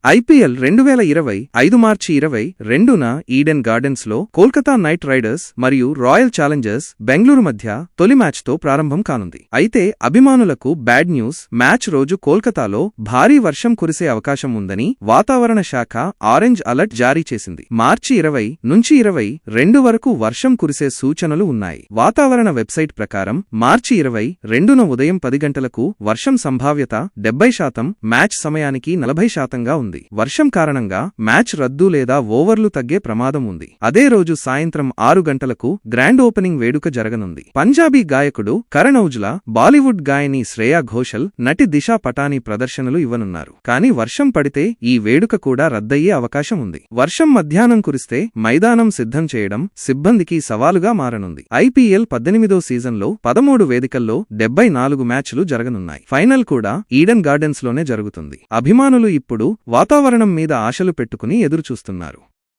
IPL 2025 మార్చి 22న Eden గార్డెన్స్లో Kolkata night riders మరియు royal Challengers Bengaluru మధ్య తొలి మ్యాచ్తో ప్రారంభం కానుంది. అయితే అభిమానులకు బ్యాడ్ న్యూస్. మ్యాచ్ రోజు కోల్కతాలో భారీ వర్షం కురిసే అవకాశం ఉందని వాతావరణ శాఖ ఆరెంజ్ అలర్ట్ జారీ చేసింది. మార్చి 20 నుంచి 22 వరకు వర్షం కురిసే సూచనలు ఉన్నాయి. వాతావరణ వెబ్సైట్ ప్రకారం మార్చి 22న ఉదయం 10 గంటలకు వర్షం సంభావ్యత 70%, మ్యాచ్ సమయానికి 40%గా ఉంది. వర్షం కారణంగా మ్యాచ్ రద్దు లేదా ఓవర్లు తగ్గే ప్రమాదం ఉంది. అదే రోజు సాయంత్రం 6 గంటలకు గ్రాండ్ ఓపెనింగ్ వేడుక జరగనుంది. పంజాబీ గాయకుడు కరణ్ ఔజ్లా, బాలీవుడ్ గాయని శ్రేయా ఘోషల్, నటి దిశా పటానీ ప్రదర్శనలు ఇవ్వనున్నారు. కానీ వర్షం పడితే ఈ వేడుక కూడా రద్దయ్యే అవకాశం ఉంది. వర్షం మధ్యాహ్నం కురిస్తే మైదానం సిద్ధం చేయడం సిబ్బందికి సవాలుగా మారనుంది. ఐపీఎల్ 18వ సీజన్లో 13 వేదికల్లో 74 మ్యాచ్లు జరగనున్నాయి. ఫైనల్ కూడా ఈడెన్ గార్డెన్స్లోనే జరుగుతుంది. అభిమానులు ఇప్పుడు వాతావరణం మీద ఆశలు పెట్టుకుని ఎదురుచూస్తున్నారు.